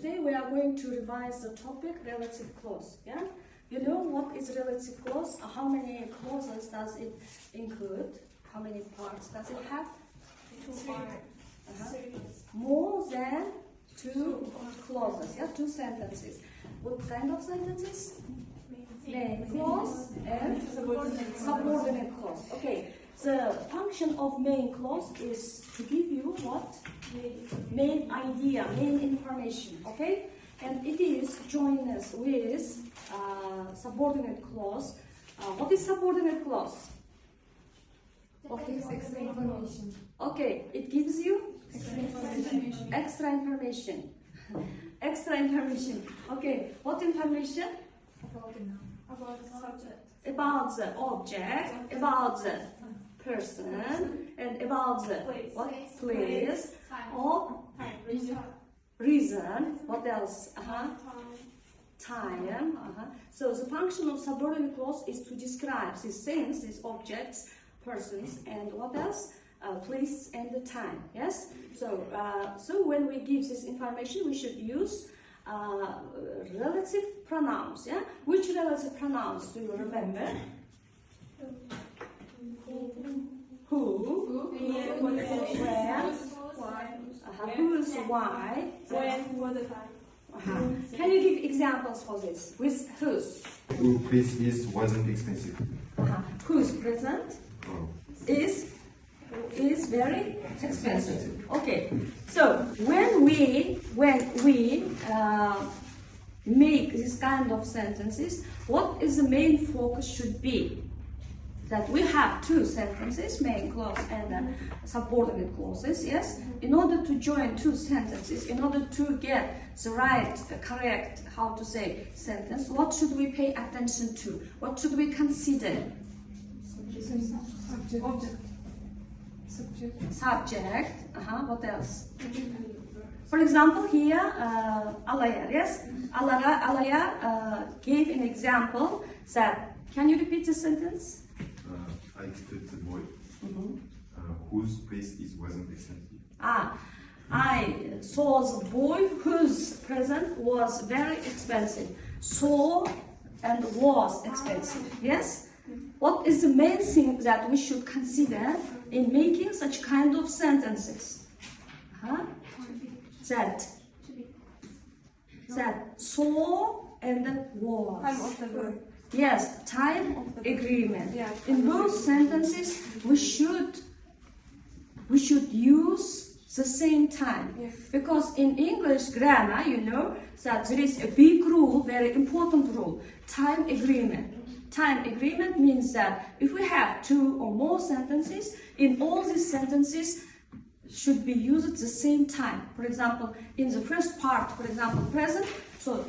today we are going to revise the topic relative clause. Yeah, you know what is relative clause? How many clauses does it include? How many parts does it have? 2 parts. More than 2 clauses. Yeah, 2 sentences. What kind of sentences? Main clause and subordinate clause. Okay. The function of main clause is to give you what? Main idea, main information, okay? And it is join us with subordinate clause. What is subordinate clause? Extra information. Okay, it gives you Extra information. extra information. Extra information. Okay, what information? About the subject. About the object, about the person, and about the what? Place, or reason. What else? Time. So the function of subordinate clause is to describe these things, these objects, persons, and what else? Place and the time. Yes. So when we give this information, we should use relative pronouns. Yeah. Which relative pronouns do you remember? Who? Where? Whose? Why? When? Can you give examples for this? With whose? Who place wasn't expensive. Whose present is very expensive. Okay. So when we make this kind of sentences, what is the main focus should be? That we have 2 sentences, main clause and subordinate clauses, yes? In order to join 2 sentences, in order to get the right, correct, how to say, sentence, what should we pay attention to? What should we consider? Subject. What else? For example, here, Alaya, yes? Alaya gave an example that, can you repeat the sentence? I expected the boy whose place wasn't expensive. I saw the boy whose present was very expensive. Saw and was expensive. Yes? What is the main thing that we should consider in making such kind of sentences? That saw and was. Time of the verb. Yes, time agreement. Yeah. In both sentences, we should use the same time. Yes. Because in English grammar, you know that there is a big rule, very important rule, time agreement. Time agreement means that if we have 2 or more sentences, in all these sentences should be used at the same time. For example, in the first part, for example, present, so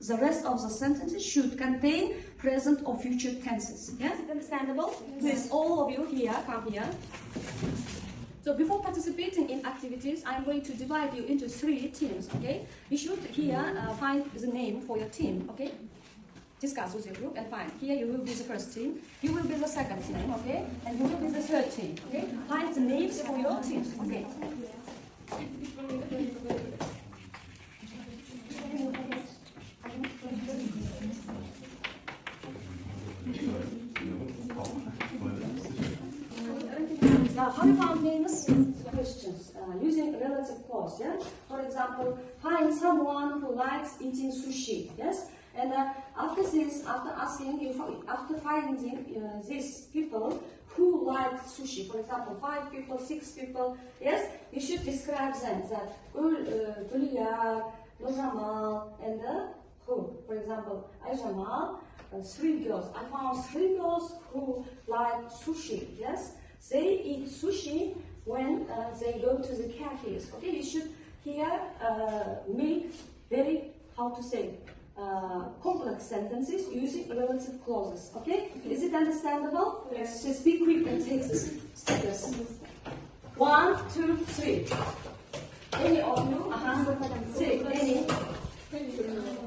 the rest of the sentences should contain present or future tenses. Yes, understandable? Please, all of you here, come here. So before participating in activities, I'm going to divide you into 3 teams, okay? You should here find the name for your team, okay? Discuss with your group and find. Here you will be the first team, you will be the second team, okay? And you will be the third team, okay? Find the names for your teams, okay? Now, how you found names? Questions using relative clause. Yeah. For example, find someone who likes eating sushi. Yes. And after finding these people who like sushi, for example, 5 people, 6 people. Yes. You should describe them. That Julia, Jamal, and who? For example, Jamal. 3 girls. I found 3 girls who like sushi. Yes. They eat sushi when they go to the cafes. Okay, you should here make very, how to say, complex sentences using relative clauses. Okay, is it understandable? Yes. Just be quick and take this steps. 1, 2, 3. Any of you? Say any.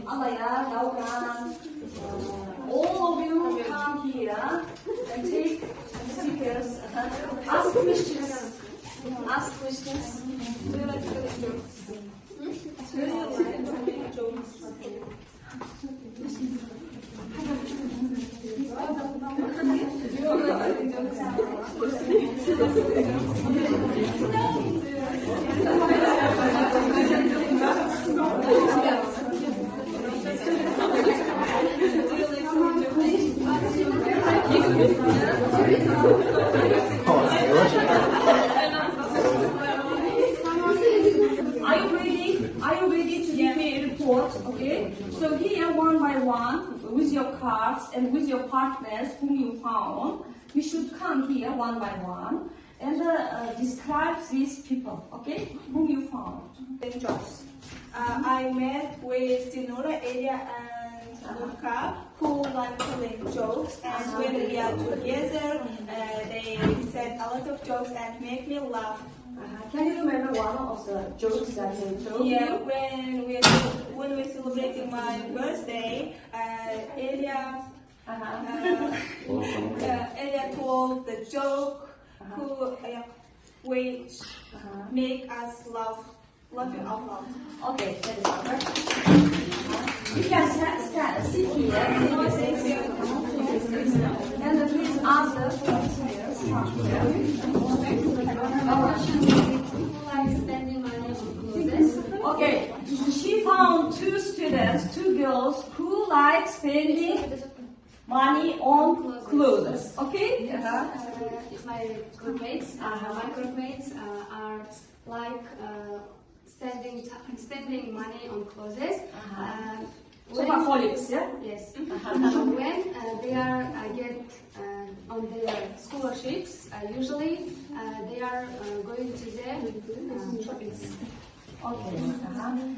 Alaya, Daugan, all of you come here and take stickers. Ask questions. Ask questions. Do you report, okay? So here, one by one, with your cards and with your partners whom you found, we should come here one by one and describe these people, okay? Whom you found. Jobs. I met with Sinora, Elia, and Luca, who like telling jokes. And when we are together, they said a lot of jokes and make me laugh. Can you remember one of the jokes that they told Yeah, you? when we're celebrating my birthday, Elia told the joke which make us laughing out loud. Okay, that is perfect. You can sit here, and please ask the questions. Okay, she found two students, two girls who like spending money on clothes. Okay? My groupmates are like spending money on clothes. Shopaholics, yeah? Yes. When they are get on their scholarships, usually they are going to the shopping. Okay.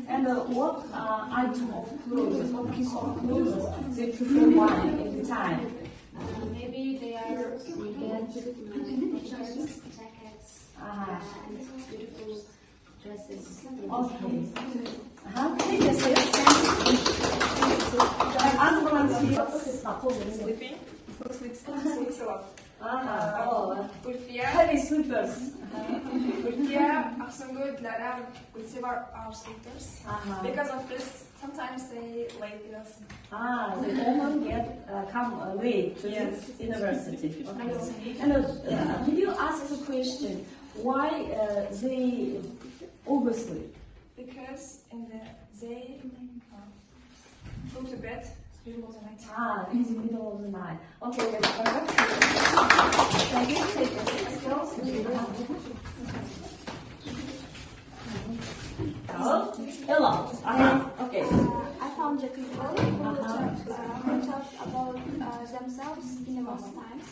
And what item of clothes, what piece of clothes they prefer buying every time? Maybe they are get t-shirts, jackets, and beautiful dresses. Okay. Sleeping. Sleeps a lot. Heavy slippers. Ulfia, Aksangoydlara, Ulsevar our sleepers. Because of this, sometimes they late with us. They often come late to university. Okay. And did you ask the question why they oversleep? Because they go to bed middle of the night. In the middle of the night. Okay, that's perfect. Thank you. Take your seats, girls. Hello. Okay. I found the people who talk about themselves in the most times.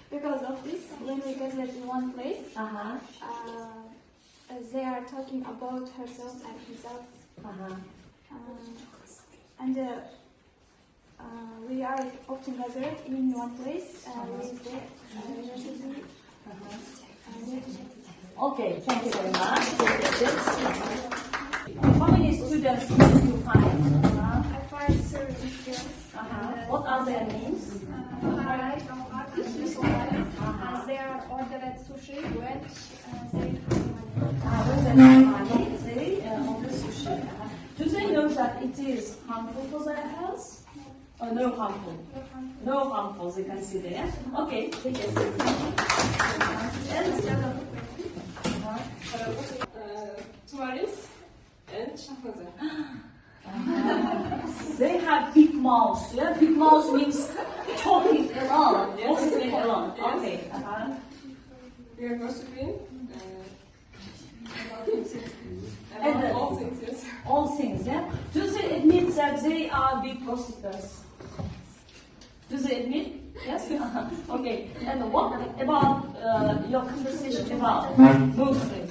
Because of this, when we gather in one place, they are talking about herself and himself. And we are often gathered in one place with the university. Okay, thank you very much. How many students did you find? I find certain girls. What are their names? They are ordered sushi when they Order sushi. Do they know that it is harmful for their health? Or no harmful? No harmful, they consider. Yeah? Okay, take a seat. Tourists and Shahraza. They have big mouths. Yeah? Big mouth means talking alone. Talking alone. Okay. We are gossiping And about all things, yes. all things, yeah? Do they admit that they are big gossipers? Do they admit? Yes? Okay. And what about your conversation about? Mostly.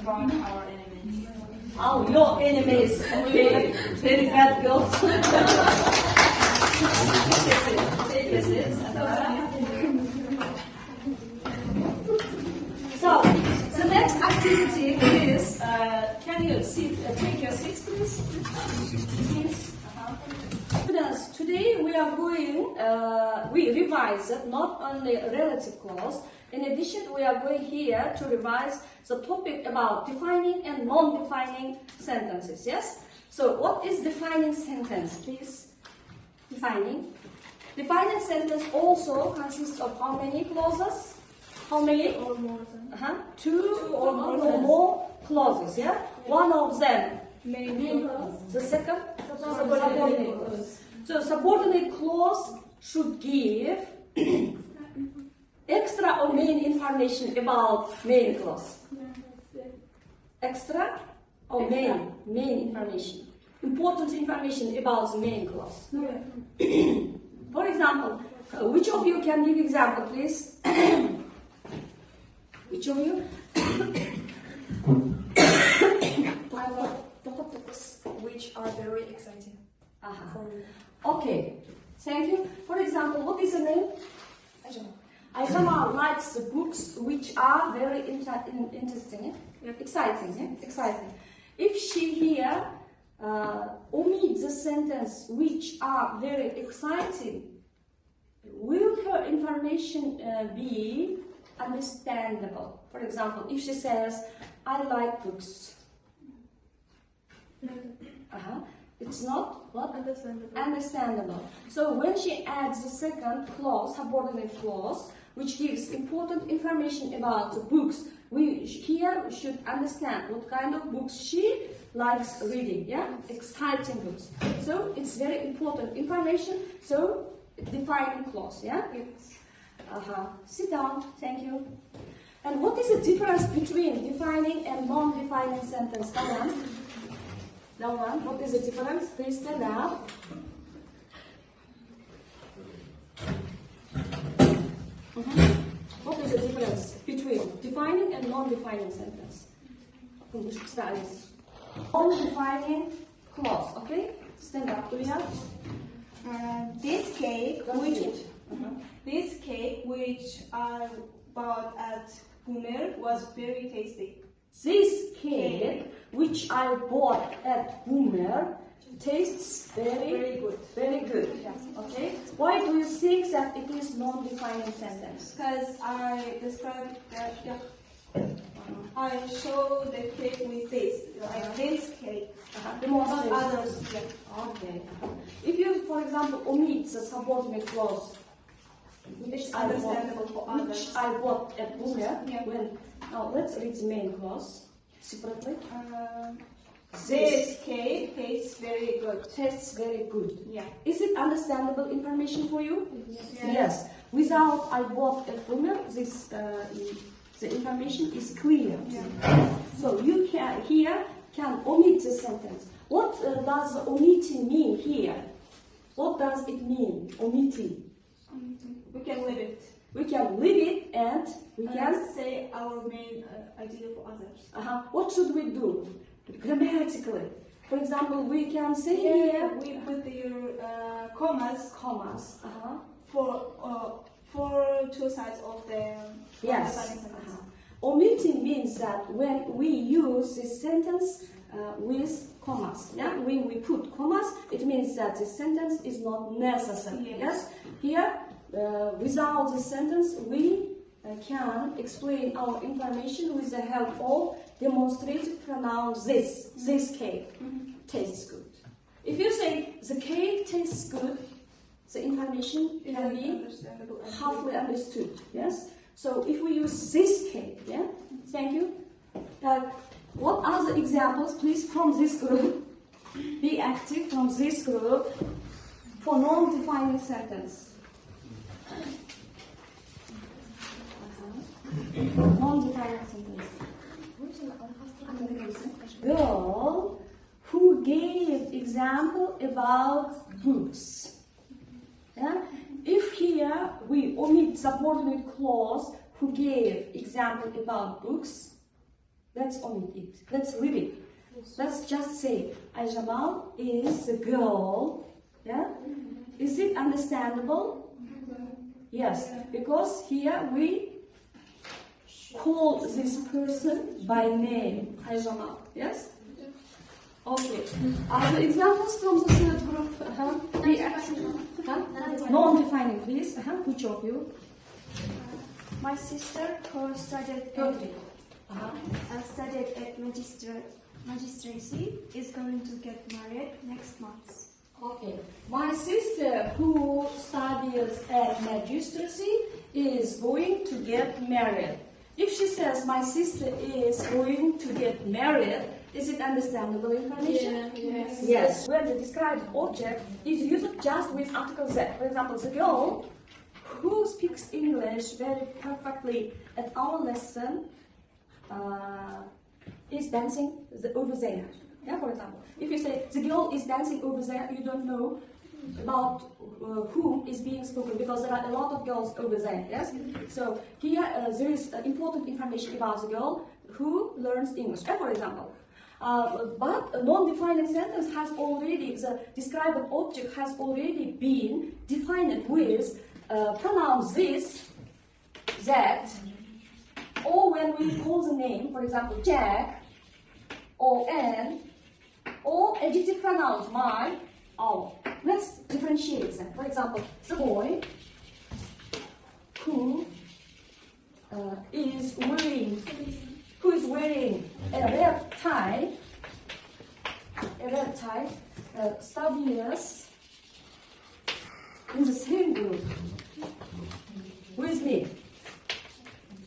About our enemies. Oh, your enemies. Okay. Very bad girls. Take a seat. So, the next activity is, can you take your seats, please? Students, today we are going, we revised not only relative clause, in addition we are going here to revise the topic about defining and non-defining sentences, yes? So, what is defining sentence, please? Defining. Defining sentence also consists of how many clauses? How many? or more than Two or more clauses, yeah? One of them, main clause. the second, Subordinate clause. So subordinate clause should give extra or main information about main clause. Extra or main information. Important information about the main class. For example, which of you can give example, please? Which of you? Topics which are very exciting for me. Okay, thank you. For example, what is the name? Aijama likes the books which are very interesting, exciting. If she here omits the sentence which are very exciting, will her information be understandable? For example, if she says, I like books. It's not what? Understandable. So when she adds the second clause, subordinate clause, which gives important information about the books, we here should understand what kind of books she likes reading, exciting books. So it's very important information, so defining clause, Yes. Sit down, thank you. And what is the difference between defining and non-defining sentence? Dawan, what is the difference? Please stand up. What is the difference between defining and non-defining sentence? Non-defining clause, okay? Stand up, Tuya. This cake, which I bought at Boomer, was very tasty. This cake, which I bought at Boomer, tastes very good. Very good. Okay. Why do you think that it is non-defining sentence? Because I described I show the cake with this, like this cake, not others. Okay. If you, for example, omit the subordinate clause, It's understandable for others. which I bought at Boomer, Yeah. now let's read the main clause separately. This cake tastes very good. Tastes very good. Yeah. Is it understandable information for you? Yes. Without I bought at Boomer, this the information is clear. So you can here can omit the sentence. What does omitting mean here? What does it mean? Omitting. We can leave it. We can leave it and we can. Say our main idea for others. What should we do? Grammatically. For example, we can say here We put the commas commas. for two sides of the Yes. sentence. Omitting means that when we use this sentence with commas, when we put commas, it means that the sentence is not necessary. Yes. Here, without the sentence, we can explain our information with the help of demonstrative pronoun this. This cake tastes good. If you say the cake tastes good, the information can be Understandable. halfway understood. Yes. So if we use this cake, thank you. What are the examples, please, from this group? Be active from this group for non-defining sentence. Non-defining sentence. Girl who gave example about books. If here we omit subordinate clause who gave example about books, let's omit it. Let's leave it. Let's just say Aijamal is a girl. Is it understandable? Yes, because here we call this person by name, Aijamal. Yes? Okay. Are the examples from the third group? Be active. Non-defining, please. Which of you? My sister, who studied at magistracy, is going to get married next month. Okay. My sister, who studies at magistracy, is going to get married. If she says my sister is going to get married, is it understandable information? Yes. When the described object is used just with article Z. For example, the girl who speaks English very perfectly at our lesson is dancing over there. Yeah, for example, if you say the girl is dancing over there, you don't know about whom is being spoken because there are a lot of girls over there. Yes. So here there is important information about the girl who learns English. For example. But a non-defined sentence has already, the described object has already been defined with pronouns this, that, or when we call the name, for example, Jack, or Anne, or adjective pronouns my, our. Let's differentiate them. For example, the boy who is wearing a red tie, studies in the same group with me.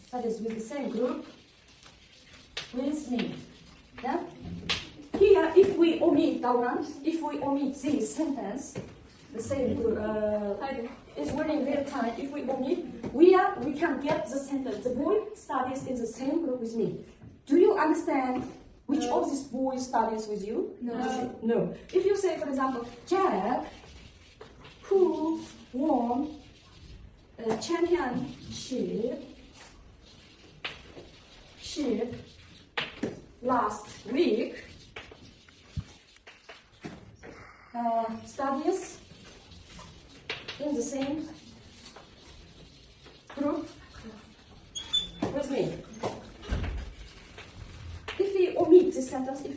Studies with the same group with me. Yeah? Here, if we omit this sentence, the same group is wearing red tie. If we omit, we can get the sentence. The boy studies in the same group with me. Do you understand which of these boys studies with you? No. No. If you say, for example, Jack, who won a championship last week, studies in the same group with me. If we omit this sentence, if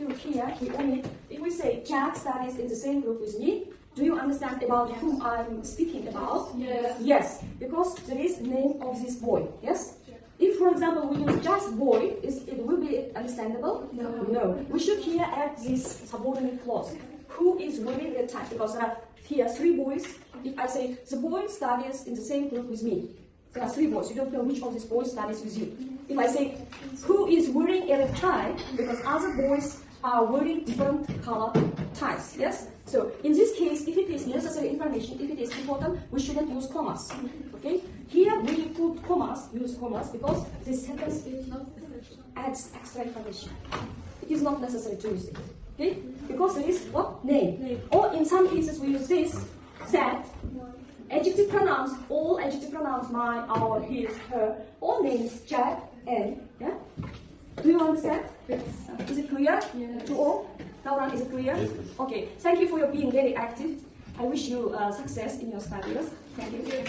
we say Jack studies in the same group with me, do you understand about whom I'm speaking about? Yes. Yes, because there is the name of this boy. Yes. If, for example, we use just boy, it will be understandable? No. We should here add this subordinate clause. Who is wearing the tie? Because there are here 3 boys. If I say the boy studies in the same group with me, there are 3 boys. You don't know which of these boys studies with you. If I say who is wearing a red tie, because other boys are wearing different color ties. Yes. So in this case, if it is necessary information, if it is important, we shouldn't use commas. Okay. Here we put commas, use commas, because this sentence adds extra information. It is not necessary to use it. Okay? Because there is what? Name. Or in some cases we use this, that, adjective pronouns, all adjective pronouns, my, our, his, her, all names, Jack, and, yeah? Do you understand? Yes. Is it clear Yes. to all? Lauren, is it clear? Yes. Okay. Thank you for your being very active. I wish you success in your studies. Thank you.